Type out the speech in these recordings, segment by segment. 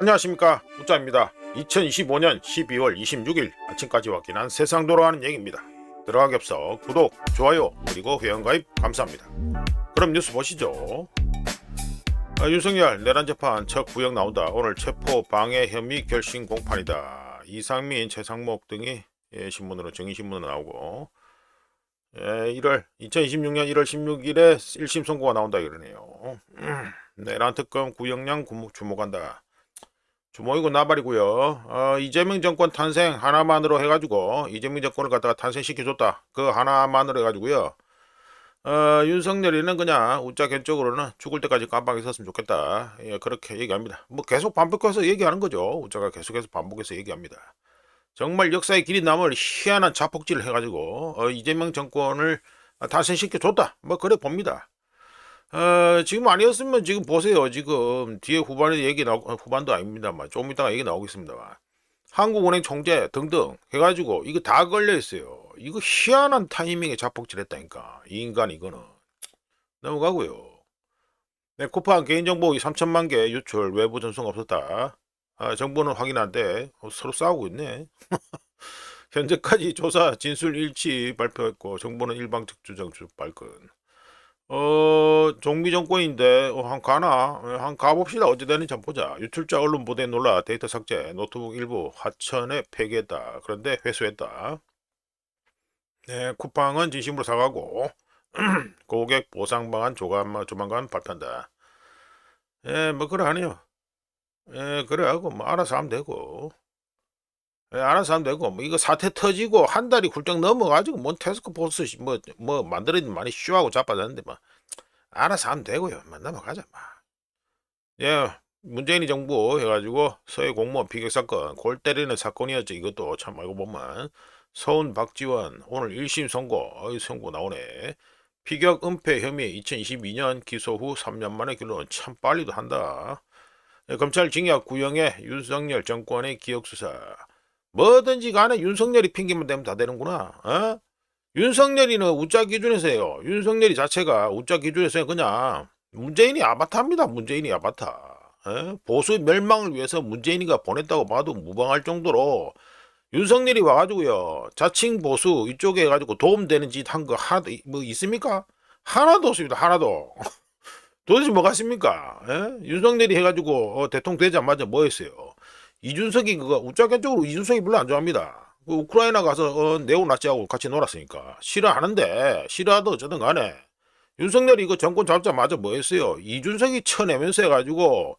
안녕하십니까, 우짜입니다. 2025년 12월 26일 아침까지 확인한 세상 돌아가는 얘기입니다. 들어가기 앞서 구독, 좋아요, 그리고 회원가입 감사합니다. 그럼 뉴스 보시죠. 윤석열 내란 재판 첫 구형 나온다. 오늘 체포 방해 혐의 결심 공판이다. 이상민, 최상목 등이 신문으로 정의신문으로 나오고 2026년 1월 16일에 1심 선고가 나온다 이러네요. 내란 특검 구형량 주목한다. 주목이고 나발이고요. 이재명 정권 탄생 하나만으로 해가지고 이재명 정권을 갖다가 탄생시켜줬다. 그 하나만으로 해가지고요. 윤석열이는 그냥 우짜 개적으로는 죽을 때까지 깜빡 있었으면 좋겠다. 예, 그렇게 얘기합니다. 뭐 계속 반복해서 얘기하는 거죠. 우짜가 계속해서 반복해서 얘기합니다. 정말 역사의 길이 남을 희한한 자폭질을 해가지고 이재명 정권을 탄생시켜줬다. 뭐 그래 봅니다. 지금 아니었으면 지금 보세요. 지금 뒤에 후반에 얘기 후반도 아닙니다만 조금 이따가 얘기 나오겠습니다만 한국은행 총재 등등 해가지고 이거 다 걸려 있어요. 이거 희한한 타이밍에 자폭질 했다니까. 이 인간 이거는 넘어가고요. 네, 쿠팡 개인정보 3천만 개 유출 외부 전송 없었다. 정부는 확인한데 서로 싸우고 있네. 현재까지 조사 진술 일치 발표했고 정부는 일방적 주장 발끈. 정비 정권인데 한 가나 한 가봅시다. 어찌 되는지 한번 보자. 유출자 언론 보도에 놀라 데이터 삭제, 노트북 일부 하천에 폐기했다. 그런데 회수했다. 네, 쿠팡은 진심으로 사과하고 고객 보상 방안 조만간 발표한다. 예, 뭐 그래 하네요. 예, 그래 하고 뭐 알아서 하면 되고. 예, 알아서 하면 되고 뭐 이거 사태 터지고 한 달이 훌쩍 넘어가지고 뭔 태스크포스 뭐 만들어진 많이 쇼하고 자빠졌는데 뭐 알아서 하면 되고요. 뭐 넘어가자 뭐. 예, 문재인이 정부 해가지고 서해 공무원 피격 사건 골 때리는 사건이었죠. 이것도 참 알고 보면 서운 박지원 오늘 1심 선고 선고 나오네. 피격 은폐 혐의 2022년 기소 후 3년 만에 결론. 참 빨리도 한다. 예, 검찰 징역 구형에 윤석열 정권의 기억수사. 뭐든지 간에 윤석열이 핑계만 대면 다 되는구나. 윤석열이는 우짜 기준에서요. 윤석열이 자체가 우짜 기준에서 그냥 문재인이 아바타입니다. 문재인이 아바타. 보수 멸망을 위해서 문재인이가 보냈다고 봐도 무방할 정도로 윤석열이 와가지고요. 자칭 보수 이쪽에 해가지고 도움되는 짓 한 거 하나도 뭐 있습니까? 하나도 없습니다. 하나도. 도대체 뭐가 있습니까? 윤석열이 해가지고 대통령 되자마자 뭐 했어요? 이준석이 그거 우짜견적으로 이준석이 별로 안 좋아합니다. 그 우크라이나 가서 네오나치하고 같이 놀았으니까 싫어하는데 싫어하도 어쩌든 간에 윤석열이 이거 정권 잡자마자 뭐 했어요? 이준석이 쳐내면서 해가지고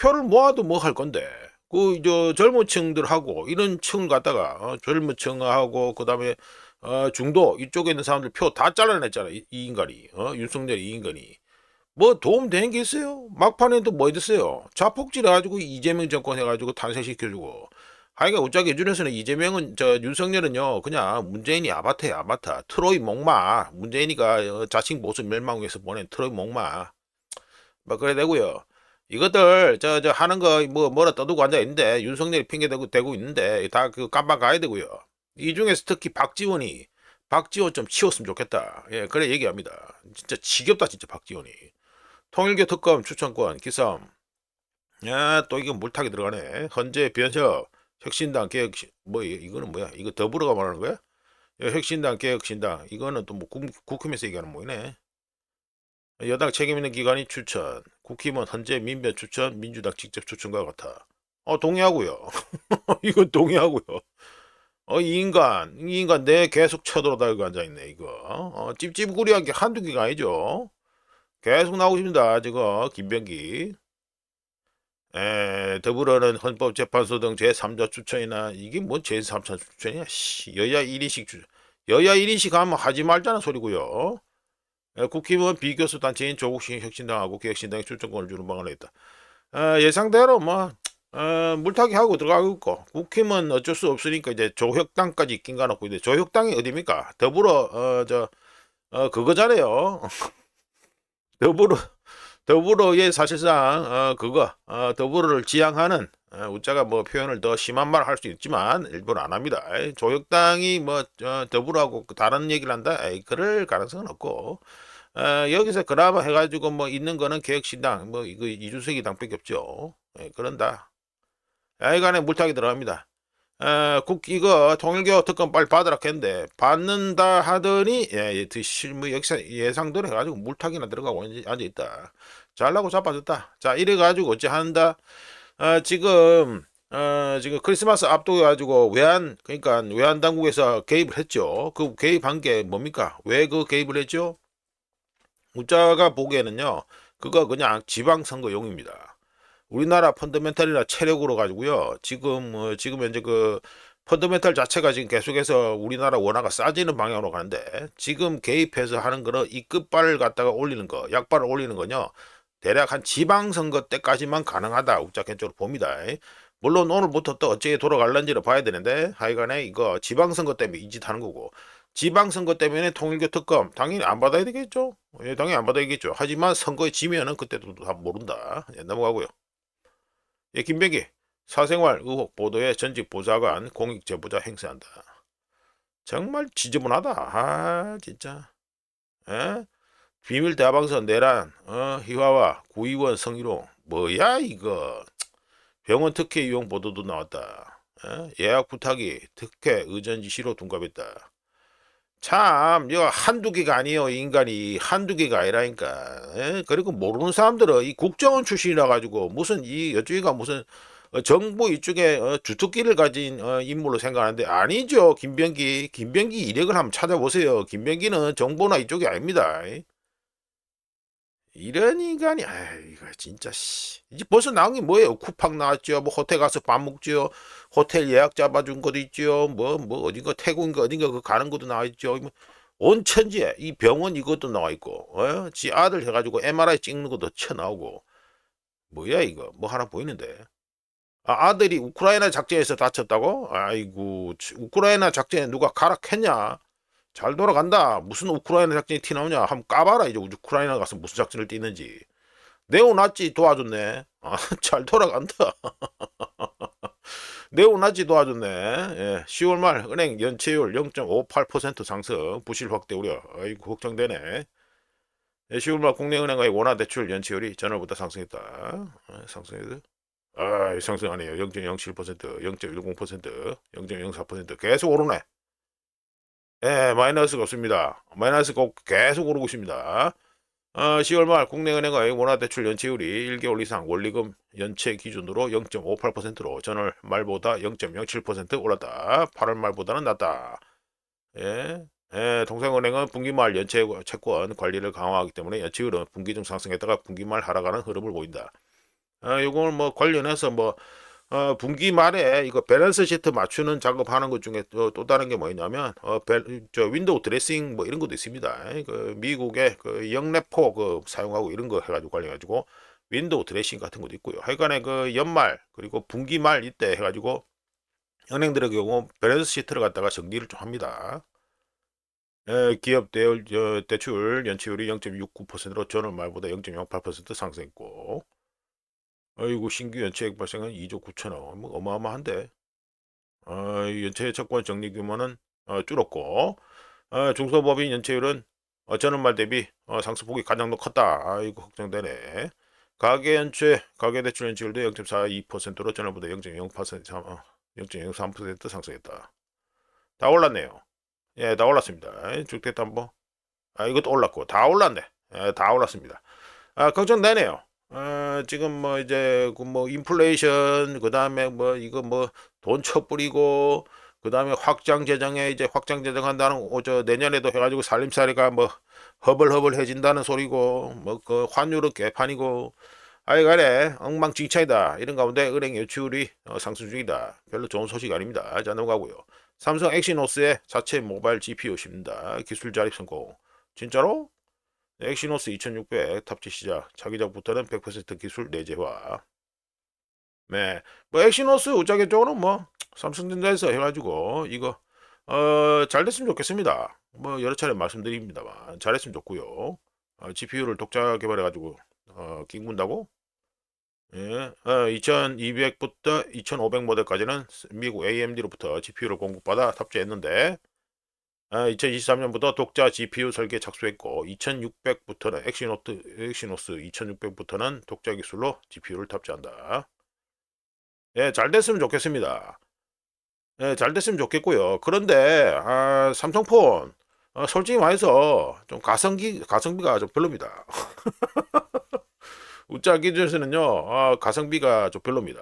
표를 모아도 뭐 할 건데 그 저 젊은 층들하고 이런 층을 갖다가 젊은 층하고 그다음에 중도 이쪽에 있는 사람들 표 다 잘라냈잖아. 이 인간이 윤석열 이 인간이 뭐 도움 되는 게 있어요? 막판에도 뭐 됐어요? 자폭질 해가지고 이재명 정권 해가지고 탄생시켜주고 하여간 우짜 기준에서는 이재명은 윤석열은요 그냥 문재인이 아바타야 아바타. 트로이 목마. 문재인이가 자칭 보수 멸망 위해서 보낸 트로이 목마. 뭐 그래 되고요. 이것들 저 하는 거 뭐라 떠들고 앉아 있는데 윤석열이 핑계 대고 있는데 다 그 깜빡 가야 되고요. 이 중에서 특히 박지원 좀 치웠으면 좋겠다. 예, 그래 얘기합니다. 진짜 지겹다 진짜 박지원이. 통일교 특검 추천권 기싸움. 야, 또 이거 물타기 들어가네. 헌재 변혁 혁신당 개혁 이거는 뭐야? 이거 더불어가 말하는 거야? 혁신당 개혁신당 이거는 또 뭐 국힘에서 얘기하는 뭐이네. 여당 책임 있는 기관이 추천. 국힘은 헌재 민변 추천, 민주당 직접 추천과 같아. 동의하고요. 이건 동의하고요. 이 인간 내 계속 쳐들어다니고 앉아있네 이거. 찝찝구리한 게 한두 개가 아니죠. 계속 나오고 싶습니다. 저거 김병기. 더불어는 헌법재판소 등 제3자 추천이나 이게 뭐 제3자 추천이야. 여야 1인씩 여야 1인씩 하면 하지 말자는 소리고요. 국힘은 비교수 단체인 조국신 혁신당하고 개혁신당에 추천권을 주는 방안을 했다. 예상대로 뭐 물타기 하고 들어가고 있고 국힘은 어쩔 수 없으니까 이제 조혁당까지 낀가놓고 이제 조혁당이 어디입니까? 더불어 그거잖아요. 더불어의 사실상 더불어를 지향하는 우짜가 뭐 표현을 더 심한 말 할 수 있지만 일부러 안 합니다. 조혁당이 뭐 더불어하고 다른 얘기를 한다. 그럴 가능성은 없고 여기서 그나마 해가지고 뭐 있는 거는 개혁신당 뭐 이거 이준석이 당밖에 없죠. 예, 그런다. 하여간에 물타기 들어갑니다. 이거 통일교 특검 빨리 받으라 했는데 받는다 하더니 실무 예상대로 해가지고 물타기나 들어가고 앉아있다. 잘나고 자빠졌다. 자 이래가지고 어찌 한다. 지금 크리스마스 앞두고 가지고 그러니까 외환 당국에서 개입을 했죠. 그 개입한 게 뭡니까? 왜 그 개입을 했죠? 우자가 보기에는요, 그거 그냥 지방선거용입니다. 우리나라 펀더멘탈이나 체력으로 가지고요, 지금 현재 그 펀더멘탈 자체가 지금 계속해서 우리나라 원화가 싸지는 방향으로 가는데, 지금 개입해서 하는 거는 이 끝발을 갖다가 올리는 거, 약발을 올리는 거요, 대략 한 지방선거 때까지만 가능하다. 우자 개인적으로 봅니다. 물론 오늘부터 또 어찌 돌아갈런지를 봐야 되는데, 하여간에 이거 지방선거 때문에 이 짓 하는 거고, 지방선거 때문에 통일교 특검 당연히 안 받아야 되겠죠. 예, 당연히 안 받아야겠죠. 하지만 선거에 지면은 그때도 다 모른다. 예, 넘어가고요. 예, 김병기 사생활 의혹 보도에 전직 보좌관 공익 제보자 행세한다. 정말 지저분하다. 아 진짜. 예? 비밀 대화방송 내란 희화와 구의원 성희롱 뭐야 이거. 병원 특혜 이용 보도도 나왔다. 예약 부탁이 특혜 의전 지시로 둔갑했다. 참, 이거 한두 개가 아니에요. 인간이 한두 개가 아니라니까. 그리고 모르는 사람들은 이 국정원 출신이라 가지고 무슨 이쪽이가 무슨 정부 이쪽에 주특기를 가진 인물로 생각하는데 아니죠. 김병기 이력을 한번 찾아보세요. 김병기는 정보나 이쪽이 아닙니다. 이런 인간이 이거 진짜 이제 벌써 나온 게 뭐예요? 쿠팡 나왔죠. 뭐 호텔 가서 밥 먹죠. 호텔 예약 잡아준 것도 있죠. 뭐 어딘가 태국인가 어딘가 그 가는 것도 나와 있죠. 뭐 온 천지에 이 병원 이것도 나와 있고, 지 아들 해가지고 MRI 찍는 것도 쳐 나오고, 뭐야 이거 뭐 하나 보이는데. 아들이 우크라이나 작전에서 다쳤다고? 아이고 우크라이나 작전에 누가 가락했냐? 잘 돌아간다. 무슨 우크라이나 작전이 티 나오냐? 한번 까봐라. 이제 우크라이나 가서 무슨 작전을 뛰는지. 네오나치 도와줬네. 잘 돌아간다. 네오나치 도와줬네. 예, 10월 말 은행 연체율 0.58% 상승, 부실 확대 우려. 아이고 걱정되네. 예, 10월 말 국내은행의 원화 대출 연체율이 전월보다 상승했다. 상승해도 상승 아니에요. 0.07%, 0.10%, 0.04% 계속 오르네. 예, 마이너스가 없습니다. 마이너스 꼭 계속 오르고 있습니다. 10월 말 국내은행의 원화대출 연체율이 1개월 이상 원리금 연체 기준으로 0.58%로 전월 말보다 0.07% 올랐다. 8월 말보다는 낮다. 예. 예, 동생은행은 분기 말 연체 채권 관리를 강화하기 때문에 연체율은 분기 중 상승했다가 분기 말 하락하는 흐름을 보인다. 이걸 뭐 관련해서 뭐 분기 말에 이거 밸런스 시트 맞추는 작업하는 것 중에 또 다른 게 뭐냐면 윈도우 드레싱 뭐 이런 것도 있습니다. 그 미국의 그 영래포 그 사용하고 이런 거 해가지고 관련해가지고 윈도우 드레싱 같은 것도 있고요. 하여간에 그 연말 그리고 분기 말 이때 해가지고 은행들의 경우 밸런스 시트를 갖다가 정리를 좀 합니다. 기업 대출 연체율이 0.69%로 전월 말보다 0.08% 상승했고, 아이고 신규 연체액 발생은 2조 9천억, 뭐 어마어마한데. 연체 채권 정리 규모는 줄었고, 중소법인 연체율은 전월 말 대비 상승폭이 가장 더 컸다. 아이고 걱정되네. 가계대출 연체율도 0.42%로 전월보다 0.0%, 0.03% 상승했다. 다 올랐네요. 예, 다 올랐습니다. 주택담보. 이것도 올랐고 다 올랐네. 예, 다 올랐습니다. 걱정되네요. 지금 뭐 이제 그 뭐 인플레이션 그다음에 뭐 이거 뭐 돈 쳐뿌리고 그다음에 확장 재정에 이제 확장 재정한다는 저 내년에도 해가지고 살림살이가 뭐 허벌허벌해진다는 소리고 뭐 그 환율은 개판이고 아이간에 엉망진창이다. 이런 가운데 은행 여체율이 상승 중이다. 별로 좋은 소식 아닙니다. 자 넘어가고요. 삼성 엑시노스의 자체 모바일 GPU 씁니다. 기술 자립 성공. 진짜로? 엑시노스 2600 탑재 시작. 차기작부터는 100% 기술 내재화. 네. 뭐 엑시노스 우짜게 쪽으로 뭐 삼성전자에서 해가지고 이거 잘 됐으면 좋겠습니다. 뭐 여러 차례 말씀드립니다만 잘했으면 좋고요. GPU를 독자 개발해가지고 끼군다고? 예, 2200부터 2500 모델까지는 미국 AMD로부터 GPU를 공급받아 탑재했는데 2023년부터 독자 GPU 설계 착수했고 2600부터는 엑시노스 2600부터는 독자 기술로 GPU를 탑재한다. 예, 잘 됐으면 좋겠습니다. 예, 잘 됐으면 좋겠고요. 그런데 삼성폰 솔직히 말해서 좀 가성비가 좀 별로입니다. 우짜 기준에서는요, 가성비가 좀 별로입니다.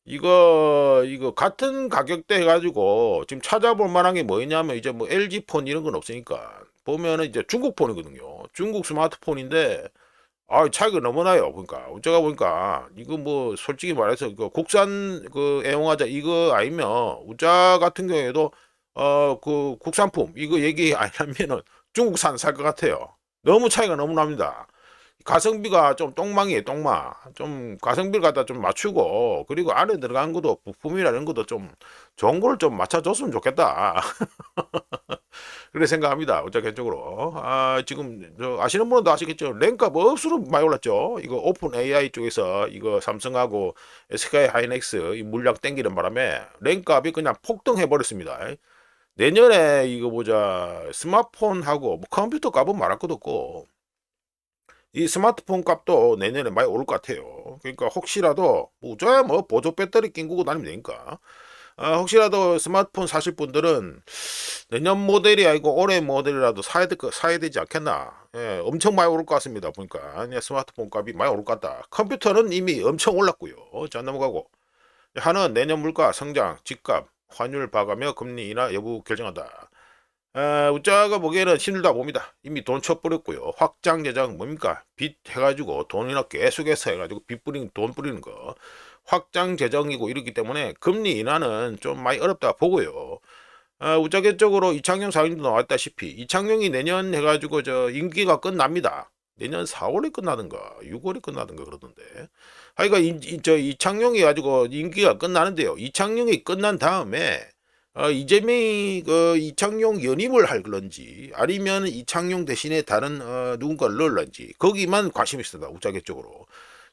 이거 같은 가격대 해가지고 지금 찾아볼 만한 게 뭐냐면 이제 뭐 LG 폰 이런 건 없으니까 보면은 이제 중국 폰이거든요. 중국 스마트폰인데 차이가 너무 나요. 그러니까 어쩌가 보니까 이거 뭐 솔직히 말해서 그 국산 그 애용하자 이거 아니면 우짜 같은 경우에도 그 국산품 이거 얘기 안 하면은 중국산 살 것 같아요. 너무 차이가 너무 납니다. 가성비가 좀 똥망이에요, 똥망. 좀 가성비를 갖다 좀 맞추고 그리고 안에 들어간 것도 부품이라는 것도 좀 좋은 걸 좀 맞춰줬으면 좋겠다. 그렇게 생각합니다. 어쩌겠적으로. 지금 아시는 분도 아시겠죠. 랭가 멋으로 많이 올랐죠. 이거 오픈 AI 쪽에서 이거 삼성하고 SK 하이닉스 이 물량 땡기는 바람에 랭값이 그냥 폭등해 버렸습니다. 내년에 이거 보자 스마트폰하고 뭐 컴퓨터 값은 말할 것도 없고 이 스마트폰 값도 내년에 많이 오를 것 같아요. 그러니까 혹시라도 뭐 보조 배터리 낀 거고 다니면 되니까 혹시라도 스마트폰 사실 분들은 내년 모델이 아니고 올해 모델이라도 사야 되지 않겠나. 예, 엄청 많이 오를 것 같습니다. 보니까 스마트폰 값이 많이 오를 것 같다. 컴퓨터는 이미 엄청 올랐고요. 자, 넘어가고 하는 내년 물가 성장, 집값, 환율 봐가며 금리 인하 여부 결정한다. 우짜가 보기에는 힘들다 봅니다. 이미 돈 쳐버렸고요. 확장 재정 뭡니까? 빚 해가지고 돈이나 계속해서 해가지고 빚 뿌리는 돈 뿌리는 거 확장 재정이고 이렇기 때문에 금리 인하는 좀 많이 어렵다 보고요. 우짜계적으로 이창용 사장님도 나왔다시피 이창용이 내년 해가지고 저 임기가 끝납니다. 내년 4월에 끝나든가 6월에 끝나든가 그러던데. 하여간 저 이창용이 가지고 임기가 끝나는데요. 이창용이 끝난 다음에 이재명이 이창용 연임을 할 건지 아니면 이창용 대신에 다른 누군가를 넣을런지 거기만 관심이 있습니다. 우짜계 쪽으로.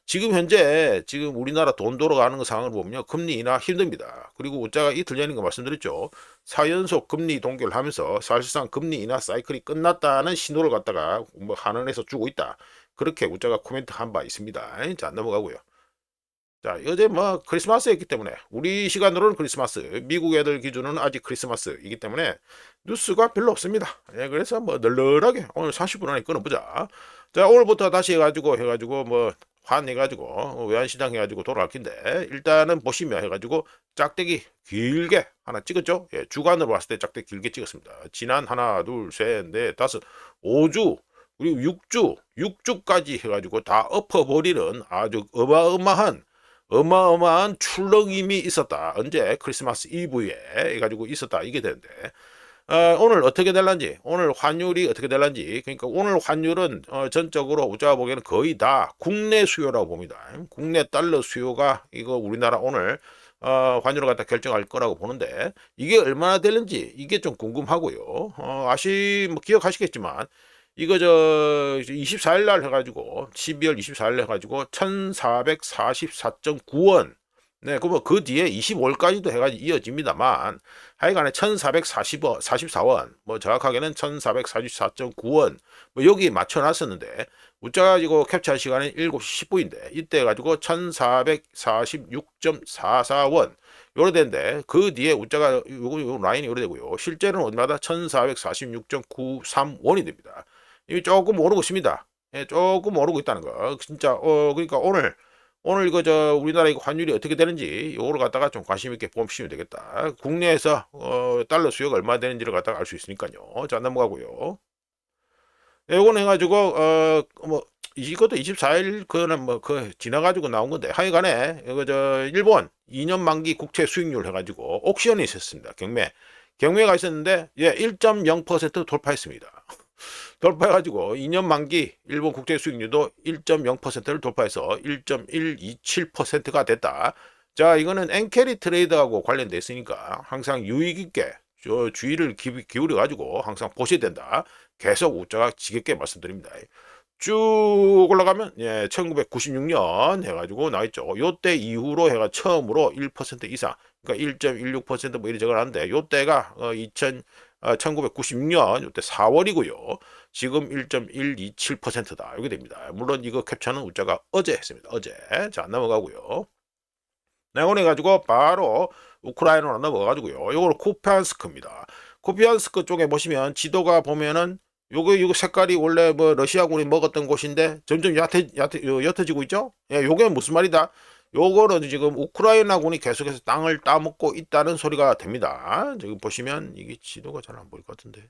지금 현재 지금 우리나라 돈 돌아가는 거 상황을 보면요. 금리 인하 힘듭니다. 그리고 우짜가 이틀 전인 거 말씀드렸죠. 4연속 금리 동결하면서 사실상 금리 인하 사이클이 끝났다는 신호를 갖다가 뭐 한은에서 주고 있다. 그렇게 우짜가 코멘트 한 바 있습니다. 자, 넘어가고요. 자, 어제 뭐 크리스마스였기 때문에 우리 시간으로는 크리스마스, 미국 애들 기준으로는 아직 크리스마스이기 때문에 뉴스가 별로 없습니다. 예, 그래서 뭐 널널하게 오늘 40분 안에 끊어보자. 자, 오늘부터 다시 해가지고 뭐 환해가지고 외환시장 해가지고 돌아갈 텐데 일단은 보시면 해가지고 짝대기 길게 하나 찍었죠. 예, 주간으로 봤을 때 짝대기 길게 찍었습니다. 지난 하나, 둘, 셋, 넷, 다섯, 5주 그리고 6주까지 해가지고 다 엎어버리는 아주 어마어마한 출렁임이 있었다. 언제? 크리스마스 이브에 해가지고 있었다. 이게 되는데 오늘 어떻게 될란지, 오늘 환율이 어떻게 될란지, 그러니까 오늘 환율은 전적으로 우리가 보기에는 거의 다 국내 수요라고 봅니다. 국내 달러 수요가 이거 우리나라 오늘 환율을 갖다 결정할 거라고 보는데 이게 얼마나 되는지 이게 좀 궁금하고요. 뭐 기억하시겠지만 이거 저 24일 날 해가지고 12월 24일 해가지고 1444.9원 네, 그뭐 그 뒤에 25일까지도 해가지고 이어집니다만 하여간에 1444원 뭐 정확하게는 1444.9원 뭐 여기 맞춰놨었는데 웃자 가지고 캡처한 시간은 7시 10분인데 이때 해가지고 1446.44원 요래 되는데 그 뒤에 웃자가 요 라인이 요래 되고요. 실제로는 어디마다 1446.93원이 됩니다. 이게 조금 오르고 있습니다. 예, 조금 오르고 있다는 거. 진짜 그러니까 오늘 이거 저 우리나라 이거 환율이 어떻게 되는지 이거를 갖다가 좀 관심 있게 보시면 되겠다. 국내에서 달러 수요가 얼마 되는지를 갖다가 알 수 있으니까요. 자, 넘어가고요. 네, 요거는 해가지고 뭐 이것도 24일 그는 뭐 그 지나가지고 나온 건데 하여간에 이거 저 일본 2년 만기 국채 수익률 해가지고 옥션이 있었습니다. 경매가 있었는데 예 1.0% 돌파했습니다. 돌파해가지고 2년 만기 일본 국제 수익률도 1.0%를 돌파해서 1.127%가 됐다. 자, 이거는 엔캐리 트레이드하고 관련돼 있으니까 항상 유익 있게 주의를 기울여 가지고 항상 보셔야 된다. 계속 우짜가 지겹게 말씀드립니다. 쭉 올라가면 예, 1996년 해가지고 나있죠. 요때 이후로 해가 처음으로 1% 이상, 그러니까 1.16%뭐 이리 적어놨는데 요때가 1996년 요때 4월이고요. 지금 1.127%다. 이렇게 됩니다. 물론 이거 캡처는 우짜가 어제 했습니다. 어제. 자, 넘어가고요. 내보내 가지고 바로 우크라이나로 넘어가가지고요. 요거는 쿠피안스크입니다. 쿠피안스크 쪽에 보시면 지도가 보면은 요거 색깔이 원래 뭐 러시아군이 먹었던 곳인데 점점 옅어지고 있죠? 예, 요게 무슨 말이다? 요거는 지금 우크라이나군이 계속해서 땅을 따먹고 있다는 소리가 됩니다. 지금 보시면 이게 지도가 잘 안 보일 것 같은데.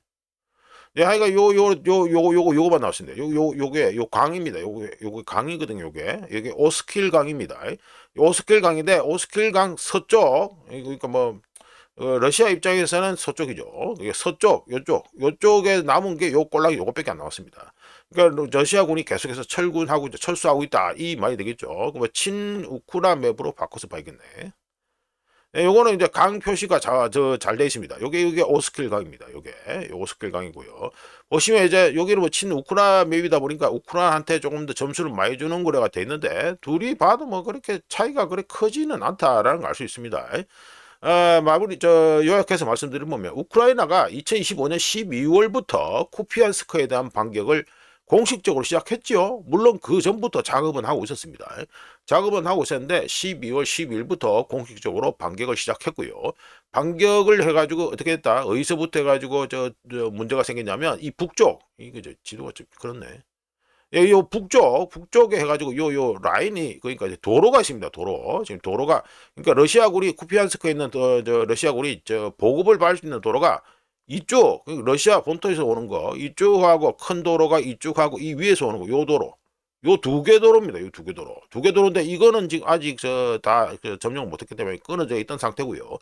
예, 하여간 요거만 나왔습니다. 요게 강입니다. 요게 강이거든요. 요게 오스킬 강입니다. 오스킬 강인데 오스킬 강 서쪽, 그러니까 뭐 러시아 입장에서는 서쪽이죠. 이게 서쪽, 요쪽에 남은 게 요 꼴락이 요것밖에 안 나왔습니다. 그러니까 러시아군이 계속해서 철수하고 있다 이 말이 되겠죠. 그럼 친우크라 맵으로 바꿔서 봐야겠네. 네, 요거는 이제 강 표시가 잘 되어 있습니다. 요게 오스킬 강입니다. 요게 오스킬 강이고요. 보시면 이제 여기는 뭐 친우크라 맵이다 보니까 우크라이나한테 조금 더 점수를 많이 주는 거래가 돼 있는데 둘이 봐도 뭐 그렇게 차이가 그렇게 크지는 않다라는 걸 알 수 있습니다. 마무리 요약해서 말씀드리면 우크라이나가 2025년 12월부터 쿠피안스크에 대한 반격을 공식적으로 시작했죠. 물론 그 전부터 작업은 하고 있었습니다. 작업은 하고 있었는데 12월 12일부터 공식적으로 반격을 시작했고요. 반격을 해가지고 어떻게 했다? 어디서부터 해가지고 문제가 생겼냐면 이 북쪽 이거 지도가 좀 그렇네. 예, 요 북쪽에 해가지고 요 라인이 그러니까 이제 도로가 있습니다. 도로 지금 도로가 그러니까 러시아군이 쿠피안스크에 있는 러시아군이 보급을 받을 수 있는 도로가 이쪽 러시아 본토에서 오는 거 이쪽하고 큰 도로가 이쪽하고 이 위에서 오는 거 요 도로 요 두 개 도로입니다. 요 두 개 도로인데 이거는 지금 아직 다 점령 못했기 때문에 끊어져 있던 상태고요.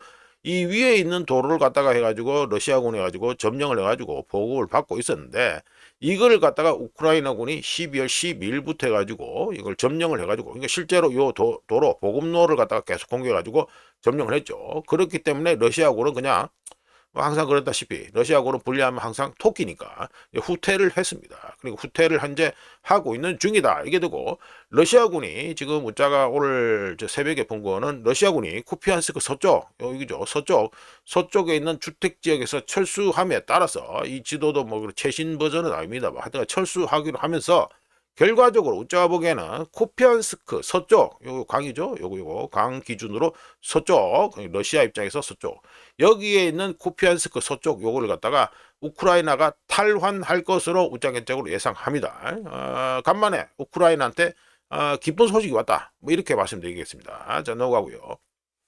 이 위에 있는 도로를 갖다가 해가지고 러시아군이 해가지고 점령을 해가지고 보급을 받고 있었는데 이걸 갖다가 우크라이나군이 12월 12일부터 해가지고 이걸 점령을 해가지고 그러니까 실제로 요 도로 보급로를 갖다가 계속 공격해가지고 점령을 했죠. 그렇기 때문에 러시아군은 그냥 뭐 항상 그랬다시피 러시아군은 불리하면 항상 토끼니까 후퇴를 했습니다. 그리고 후퇴를 현재 하고 있는 중이다. 이게 되고 러시아군이 지금 문자가 오늘 새벽에 본 거는 러시아군이 쿠피안스크 서쪽 여기죠. 서쪽에 있는 주택 지역에서 철수함에 따라서 이 지도도 뭐 최신 버전은 아닙니다. 하여튼 철수하기로 하면서 결과적으로 우짜가 보기에는 쿠피안스크 서쪽 요 강이죠. 요거 강 기준으로 서쪽 러시아 입장에서 서쪽 여기에 있는 쿠피안스크 서쪽 요거를 갖다가 우크라이나가 탈환할 것으로 우짜개적으로 예상합니다. 간만에 우크라이나한테 기쁜 소식이 왔다. 뭐 이렇게 말씀드리겠습니다. 자 넘어가고요.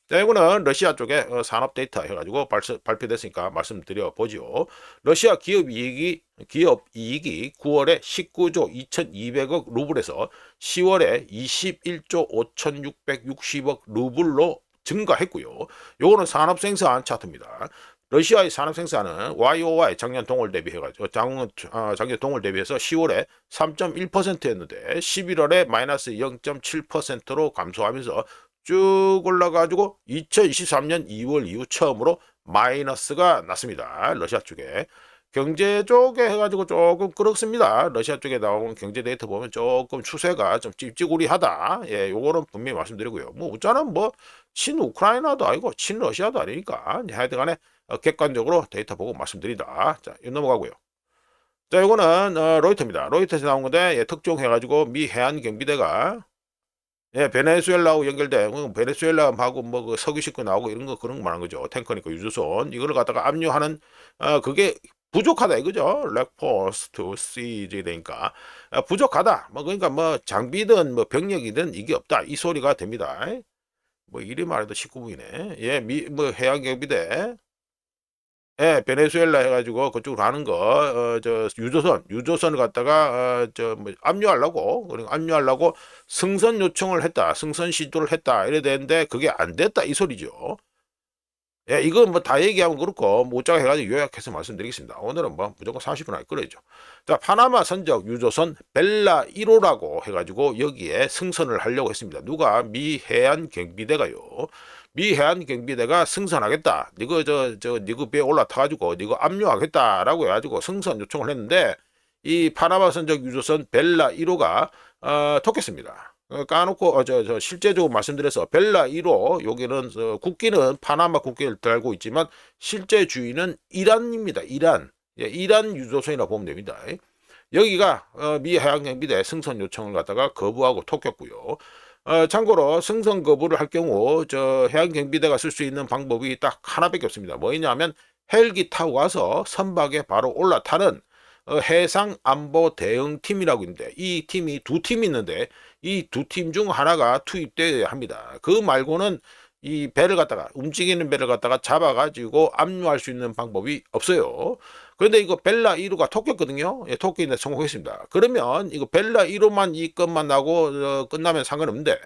자, 이거는 러시아 쪽에 산업 데이터 해가지고 발표됐으니까 말씀드려 보죠. 러시아 기업 이익이 9월에 19조 2,200억 루블에서 10월에 21조 5,660억 루블로 증가했고요. 요거는 산업 생산 차트입니다. 러시아의 산업 생산은 YOY 작년 동월 대비해가지고 작년 동월 대비해서 10월에 3.1%였는데 11월에 마이너스 0.7%로 감소하면서 쭉 올라가지고 2023년 2월 이후 처음으로 마이너스가 났습니다. 러시아 쪽에. 경제 쪽에 해가지고 조금 그렇습니다. 러시아 쪽에 나오는 경제 데이터 보면 조금 추세가 좀 찝찝우리하다. 예, 요거는 분명히 말씀드리고요. 뭐, 우짜는 뭐, 친우크라이나도 아니고, 친러시아도 아니니까. 하여튼 간에 객관적으로 데이터 보고 말씀드린다. 자, 이거 넘어가고요. 자, 요거는 로이터입니다. 로이터에서 나온 건데, 예, 특종해가지고 미 해안 경비대가 예, 베네수엘라하고 연결돼. 베네수엘라하고 뭐 그 석유 싣고 나오고 이런 거 그런 거 말하는 거죠. 탱커니까 유조선 이거를 갖다가 압류하는 그게 부족하다 이거죠. 렉포스 투 시지 되니까 부족하다. 뭐 그러니까 뭐 장비든 뭐 병력이든 이게 없다 이 소리가 됩니다. 뭐 이리 말해도 19분이네. 예, 뭐 해양 경비대. 예, 베네수엘라 해가지고 그쪽으로 가는 거, 유조선을 갖다가, 뭐, 압류하려고, 그리고 압류하려고 승선 요청을 했다, 승선 시도를 했다, 이래 되는데 그게 안 됐다, 이 소리죠. 예, 이거 뭐 다 얘기하면 그렇고, 못자가 해가지고 요약해서 말씀드리겠습니다. 오늘은 뭐 무조건 40분 안에 끌어야죠. 자, 파나마 선적 유조선 벨라 1호라고 해가지고 여기에 승선을 하려고 했습니다. 누가? 미 해안 경비대가요. 미 해안 경비대가 승선하겠다. 이거 니그 배에 올라타가지고 니거 압류하겠다라고 해가지고 승선 요청을 했는데 이 파나마 선적 유조선 벨라 1호가 토했습니다. 까놓고 실제적으로 말씀드려서 벨라 1호 여기는 국기는 파나마 국기를 달고 있지만 실제 주인은 이란입니다. 이란. 예, 이란 유조선이라고 보면 됩니다. 여기가 미 해양경비대 승선 요청을 갖다가 거부하고 토했고요. 참고로 승선 거부를 할 경우 저 해양경비대가 쓸 수 있는 방법이 딱 하나밖에 없습니다. 뭐냐면 헬기 타고 가서 선박에 바로 올라타는 해상안보대응팀이라고 있는데, 이 팀이 두 팀이 있는데 이 두 팀 중 하나가 투입되어야 합니다. 그 말고는 이 배를 갖다가, 움직이는 배를 갖다가 잡아가지고 압류할 수 있는 방법이 없어요. 그런데 이거 벨라 1호가 토꼈거든요. 예, 토끼인데 성공했습니다. 그러면 이거 벨라 1호만 이 건만 나고 끝나면 상관없는데,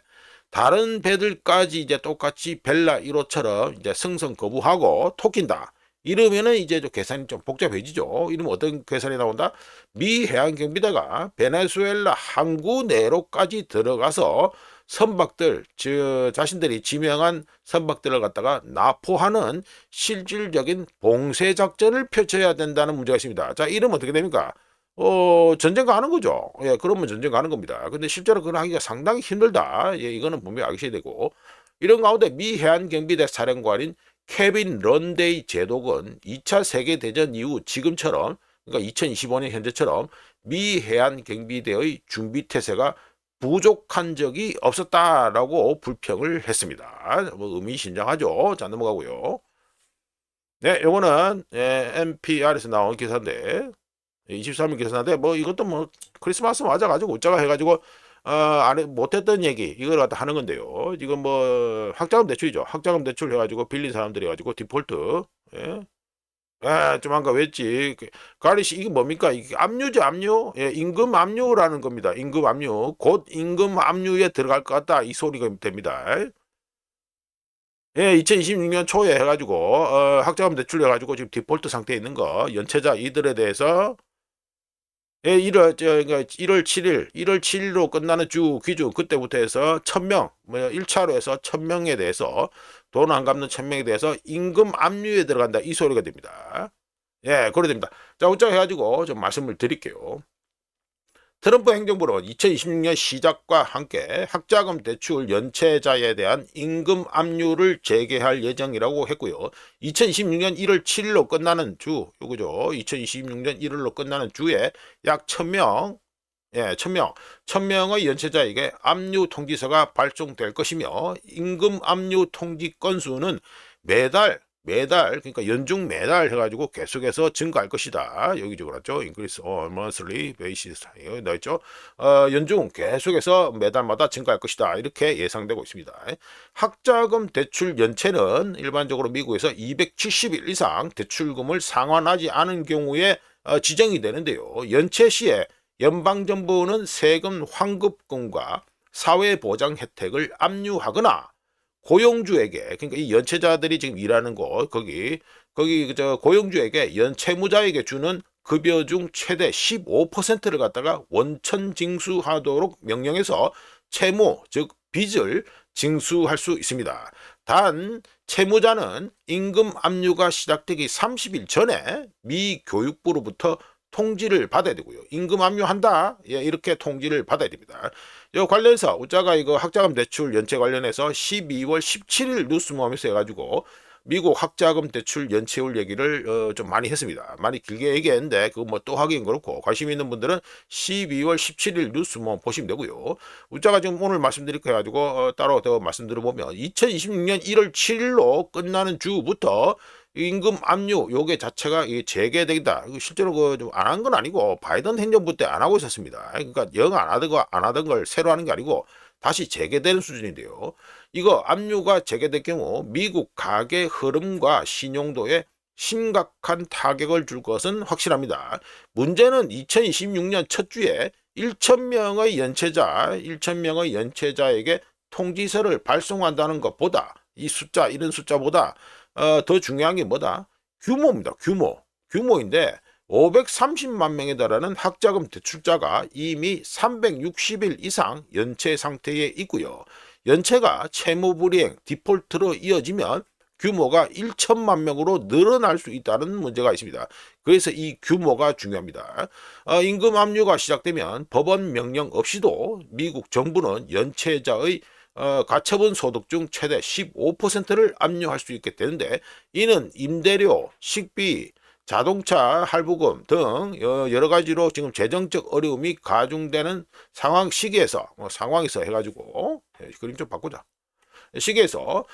다른 배들까지 이제 똑같이 벨라 1호처럼 이제 승선 거부하고 토낀다. 이러면은 이제 좀 계산이 좀 복잡해지죠. 이러면 어떤 계산이 나온다? 미 해양경비대가 베네수엘라 항구 내로까지 들어가서 선박들, 즉 자신들이 지명한 선박들을 갖다가 납포하는 실질적인 봉쇄 작전을 펼쳐야 된다는 문제가 있습니다. 자, 이러면 어떻게 됩니까? 전쟁 가는 거죠. 예, 그러면 전쟁 가는 겁니다. 근데 실제로 그걸 하기가 상당히 힘들다. 예, 이거는 분명히 아셔야 되고, 이런 가운데 미 해안경비대 사령관인 케빈 런데이 제독은 2차 세계대전 이후 지금처럼, 그러니까 2025년 현재처럼 미 해안경비대의 준비태세가 부족한 적이 없었다라고 불평을 했습니다. 뭐 의미심장하죠. 자, 넘어가고요. 네, 요거는 NPR에서 나온 기사인데, 23일 기사인데, 뭐 이것도 뭐 크리스마스 맞아가지고 웃자가 해가지고 안에 못했던 얘기 이걸 갖다 하는 건데요. 지금 뭐 학자금 대출이죠. 학자금 대출 해가지고 빌린 사람들이 가지고 디폴트. 예. 좀 한가 왠지 가리씨 이게 뭡니까? 이게 압류죠, 압류. 예, 임금 압류라는 겁니다. 임금 압류. 곧 임금 압류에 들어갈 것 같다. 이 소리가 됩니다. 예, 2026년 초에 해가지고 학자금 대출 해가지고 지금 디폴트 상태에 있는 거 연체자 이들에 대해서, 예, 1월 7일, 1월 7일로 끝나는 주 기준 그때부터 해서 1000명, 뭐 1차로 해서 1000명에 대해서 돈 안 갚는 1000명에 대해서 임금 압류에 들어간다 이 소리가 됩니다. 예, 그래 됩니다. 자, 어쩌 해가지고 좀 말씀을 드릴게요. 트럼프 행정부는 2026년 시작과 함께 학자금 대출 연체자에 대한 임금 압류를 재개할 예정이라고 했고요. 2026년 1월 7일로 끝나는 주, 요거죠. 2026년 1월로 끝나는 주에 약 1000명, 예, 1000명의 연체자에게 압류 통지서가 발송될 것이며, 임금 압류 통지 건수는 매달 그러니까 연중 매달 해가지고 계속해서 증가할 것이다. 여기 적어놨죠. increase on monthly basis 이거 나있죠. 연중 계속해서 매달마다 증가할 것이다. 이렇게 예상되고 있습니다. 학자금 대출 연체는 일반적으로 미국에서 270일 이상 대출금을 상환하지 않은 경우에 지정이 되는데요. 연체 시에 연방정부는 세금 환급금과 사회보장 혜택을 압류하거나 고용주에게, 그러니까 이 연체자들이 지금 일하는 곳, 거기 저 고용주에게 연체무자에게 주는 급여 중 최대 15%를 갖다가 원천 징수하도록 명령해서 채무, 즉 빚을 징수할 수 있습니다. 단 채무자는 임금 압류가 시작되기 30일 전에 미 교육부로부터 통지를 받아야 되고요. 임금 압류한다. 예, 이렇게 통지를 받아야 됩니다. 이 관련해서 우자가 이거 학자금 대출 연체 관련해서 12월 17일 뉴스모함에서 해가지고 미국 학자금 대출 연체율 얘기를 좀 많이 했습니다. 많이 길게 얘기했는데 그거 뭐 또 하긴 그렇고, 관심 있는 분들은 12월 17일 뉴스모함 보시면 되고요. 우자가 지금 오늘 말씀드릴 거 해가지고 따로 더 말씀드려보면 2026년 1월 7일로 끝나는 주부터 임금 압류 요게 자체가 재개되겠다. 실제로 그 안 한 건 아니고 바이든 행정부 때 안 하고 있었습니다. 그러니까 영 안 하던 걸 새로 하는 게 아니고 다시 재개되는 수준인데요. 이거 압류가 재개될 경우 미국 가계 흐름과 신용도에 심각한 타격을 줄 것은 확실합니다. 문제는 2026년 첫 주에 1,000명의 연체자에게 통지서를 발송한다는 것보다, 이런 숫자보다 더 중요한 게 뭐다? 규모입니다. 규모인데 530만 명에 달하는 학자금 대출자가 이미 360일 이상 연체 상태에 있고요. 연체가 채무불이행, 디폴트로 이어지면 규모가 1천만 명으로 늘어날 수 있다는 문제가 있습니다. 그래서 이 규모가 중요합니다. 임금 압류가 시작되면 법원 명령 없이도 미국 정부는 연체자의 가처분 소득 중 최대 15%를 압류할 수 있게 되는데, 이는 임대료, 식비, 자동차 할부금 등 여러 가지로 지금 재정적 어려움이 가중되는 상황에서 해가지고 그림 좀 바꾸자. 시기에서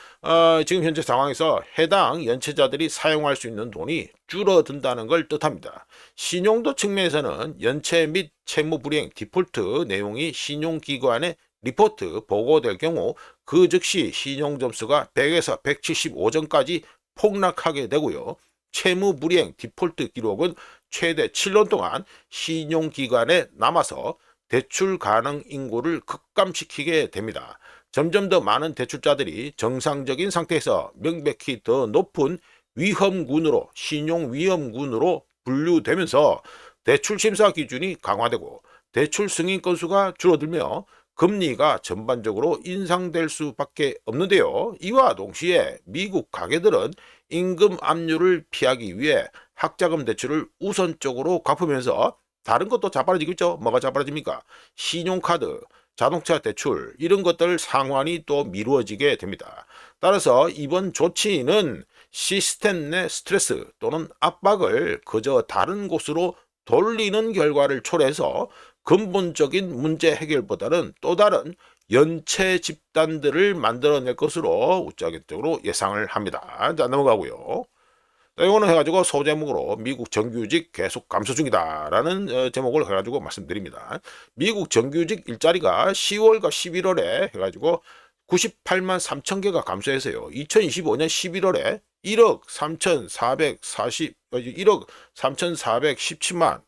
지금 현재 상황에서 해당 연체자들이 사용할 수 있는 돈이 줄어든다는 걸 뜻합니다. 신용도 측면에서는 연체 및 채무 불이행 디폴트 내용이 신용기관에 리포트 보고될 경우 그 즉시 신용점수가 100에서 175점까지 폭락하게 되고요. 채무 불이행 디폴트 기록은 최대 7년 동안 신용기관에 남아서 대출 가능 인구를 급감시키게 됩니다. 점점 더 많은 대출자들이 정상적인 상태에서 명백히 더 높은 위험군으로 신용위험군으로 분류되면서 대출 심사 기준이 강화되고 대출 승인 건수가 줄어들며 금리가 전반적으로 인상될 수밖에 없는데요. 이와 동시에 미국 가계들은 임금 압류를 피하기 위해 학자금 대출을 우선적으로 갚으면서 다른 것도 자빠라지겠죠. 뭐가 자빠라집니까? 신용카드, 자동차 대출 이런 것들 상환이 또 미루어지게 됩니다. 따라서 이번 조치는 시스템 내 스트레스 또는 압박을 그저 다른 곳으로 돌리는 결과를 초래해서 근본적인 문제 해결보다는 또 다른 연체 집단들을 만들어낼 것으로 우짜기적으로 예상을 합니다. 자, 넘어가고요. 이거는 해가지고 소제목으로 미국 정규직 계속 감소 중이다라는 제목을 해가지고 말씀드립니다. 미국 정규직 일자리가 10월과 11월에 해가지고 98만 3천 개가 감소해서요. 2025년 11월에 1억 3,417만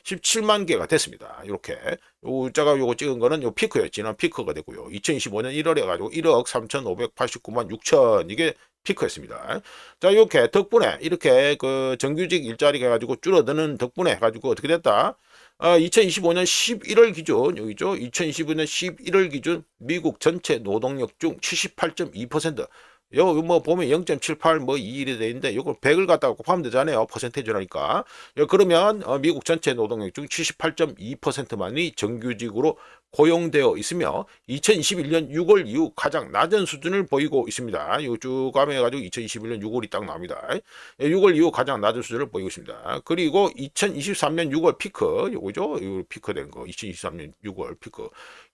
17만 개가 됐습니다. 이렇게 요거 찍은 거는 요 피크예요. 지난 피크가 되고요. 2025년 1월에 가지고 1억 3,589만 6천 이게 피크였습니다. 자, 이렇게 덕분에 이렇게 그 정규직 일자리가 해가지고 줄어드는 덕분에 해가지고 어떻게 됐다? 2025년 11월 기준 여기죠. 2025년 11월 기준 미국 전체 노동력 중 78.2%. 요 뭐 보면 0.78 뭐 2일이 돼 있는데 요걸 100을 갖다가 곱하면 되잖아요. 퍼센테이지라니까. 그러면 미국 전체 노동력 중 78.2%만이 정규직으로 고용되어 있으며 2021년 6월 이후 가장 낮은 수준을 보이고 있습니다. 요 쭉 가면 해가지고 2021년 6월이 딱 나옵니다. 6월 이후 가장 낮은 수준을 보이고 있습니다. 그리고 2023년 6월 피크 요거죠. 요 피크 된 거 2023년 6월 피크.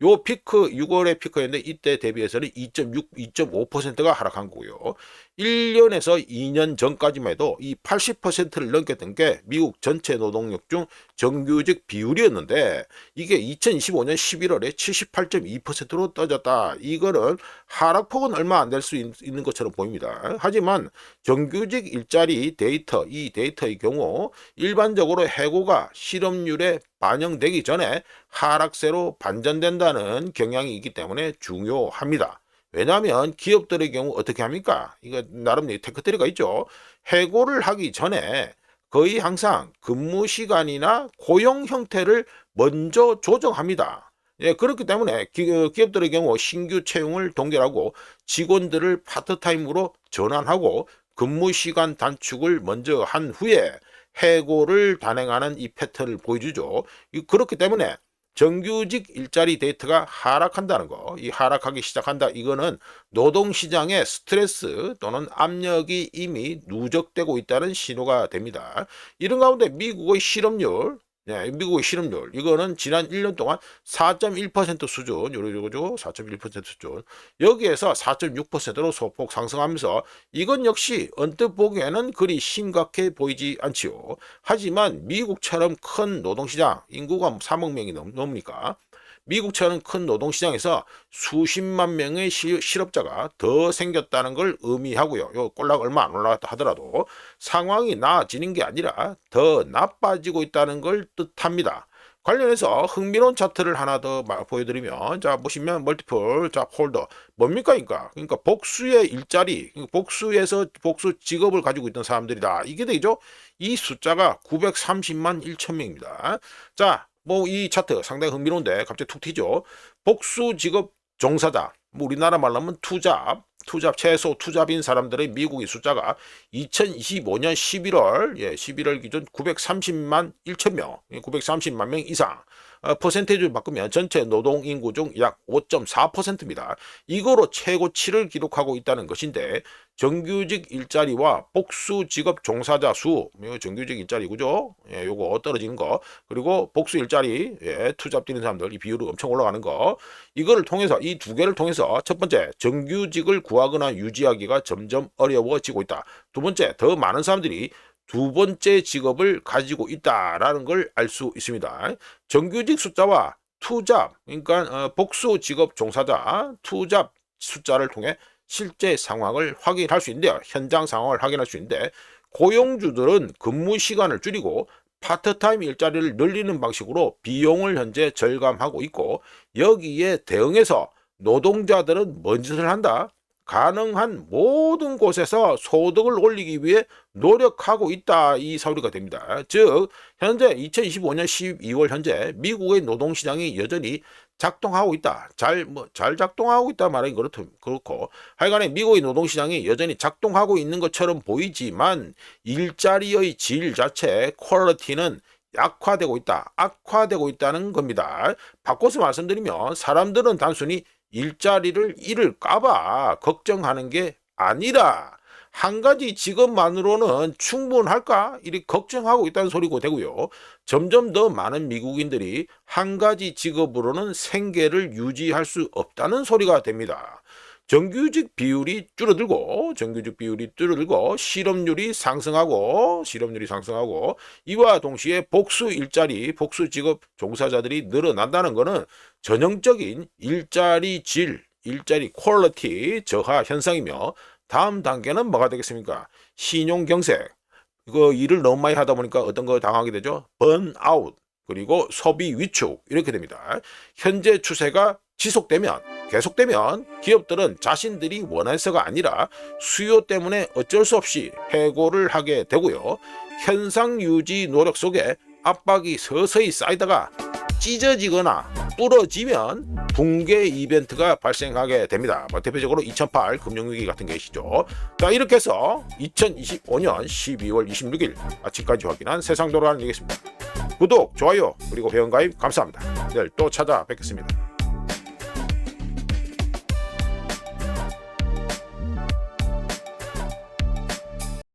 요 피크 6월에 피크였는데 이때 대비해서는 2.5%가 하락한 거고요. 1년에서 2년 전까지만 해도 이 80%를 넘겼던 게 미국 전체 노동력 중 정규직 비율이었는데 이게 2025년 11월에 78.2%로 떨어졌다. 이거는 하락폭은 얼마 안 될 수 있는 것처럼 보입니다. 하지만 정규직 일자리 데이터, 이 데이터의 경우 일반적으로 해고가 실업률에 반영되기 전에 하락세로 반전된다는 경향이 있기 때문에 중요합니다. 왜냐하면 기업들의 경우 어떻게 합니까? 이거 나름 테크트리가 있죠. 해고를 하기 전에 거의 항상 근무 시간이나 고용 형태를 먼저 조정합니다. 예, 그렇기 때문에 기업들의 경우 신규 채용을 동결하고 직원들을 파트타임으로 전환하고 근무 시간 단축을 먼저 한 후에 해고를 단행하는 이 패턴을 보여주죠. 그렇기 때문에 정규직 일자리 데이터가 하락한다는 거, 이 하락하기 시작한다. 이거는 노동시장의 스트레스 또는 압력이 이미 누적되고 있다는 신호가 됩니다. 이런 가운데 미국의 실업률, 미국의 실업률, 이거는 지난 1년 동안 4.1% 수준, 요거죠, 4.1% 수준. 여기에서 4.6%로 소폭 상승하면서 이건 역시 언뜻 보기에는 그리 심각해 보이지 않지요. 하지만 미국처럼 큰 노동시장, 인구가 3억 명이 넘으니까 미국처럼 큰 노동시장에서 수십만 명의 실업자가 더 생겼다는 걸 의미하고요. 요 꼴락 얼마 안 올라갔다 하더라도 상황이 나아지는 게 아니라 더 나빠지고 있다는 걸 뜻합니다. 관련해서 흥미로운 차트를 하나 더 보여드리면, 자, 보시면 멀티플, 자, 홀더. 뭡니까? 그러니까 복수의 일자리, 복수에서 복수 직업을 가지고 있던 사람들이다. 이게 되죠? 이 숫자가 930만 1천 명입니다. 자, 뭐 이 차트 상당히 흥미로운데 갑자기 툭 튀죠. 복수 직업 종사자, 뭐 우리나라 말로 하면 투잡 최소 투잡인 사람들의 미국의 숫자가 2025년 11월 기준 930만 1천 명, 930만 명 이상. 퍼센테이지를 바꾸면 전체 노동인구 중 약 5.4%입니다. 이거로 최고치를 기록하고 있다는 것인데 정규직 일자리와 복수 직업 종사자 수, 이거 정규직 일자리 그죠? 예, 요거 떨어지는 거, 그리고 복수 일자리, 예, 투잡 뛰는 사람들 이 비율이 엄청 올라가는 거, 이거를 통해서 이 두 개를 통해서 첫 번째 정규직을 구하거나 유지하기가 점점 어려워지고 있다. 두 번째 더 많은 사람들이 두 번째 직업을 가지고 있다라는 걸 알 수 있습니다. 정규직 숫자와 투잡, 그러니까 복수 직업 종사자, 투잡 숫자를 통해 실제 상황을 확인할 수 있는데요. 현장 상황을 확인할 수 있는데, 고용주들은 근무 시간을 줄이고 파트타임 일자리를 늘리는 방식으로 비용을 현재 절감하고 있고, 여기에 대응해서 노동자들은 뭔 짓을 한다? 가능한 모든 곳에서 소득을 올리기 위해 노력하고 있다, 이 소리가 됩니다. 즉 현재 2025년 12월 현재 미국의 노동시장이 여전히 작동하고 있다. 잘 작동하고 있다 말하기 그렇고, 하여간에 미국의 노동시장이 여전히 작동하고 있는 것처럼 보이지만 일자리의 질 자체, 퀄리티는 약화되고 있다, 악화되고 있다는 겁니다. 바꿔서 말씀드리면 사람들은 단순히 일자리를 잃을까봐 걱정하는 게 아니라 한 가지 직업만으로는 충분할까? 이렇게 걱정하고 있다는 소리가 되고요. 점점 더 많은 미국인들이 한 가지 직업으로는 생계를 유지할 수 없다는 소리가 됩니다. 정규직 비율이 줄어들고 실업률이 상승하고 이와 동시에 복수 일자리, 복수 직업 종사자들이 늘어난다는 것은 전형적인 일자리 질, 일자리 퀄리티 저하 현상이며, 다음 단계는 뭐가 되겠습니까? 신용경색, 이거 일을 너무 많이 하다 보니까 어떤 거 당하게 되죠? 번아웃, 그리고 소비 위축, 이렇게 됩니다. 현재 추세가 계속되면 기업들은 자신들이 원해서가 아니라 수요 때문에 어쩔 수 없이 해고를 하게 되고요. 현상 유지 노력 속에 압박이 서서히 쌓이다가 찢어지거나 부러지면 붕괴 이벤트가 발생하게 됩니다. 대표적으로 2008 금융위기 같은 게 있죠. 자, 이렇게 해서 2025년 12월 26일 아침까지 확인한 세상 돌아가는 얘기겠습니다. 구독, 좋아요, 그리고 회원가입 감사합니다. 내일 또 찾아뵙겠습니다.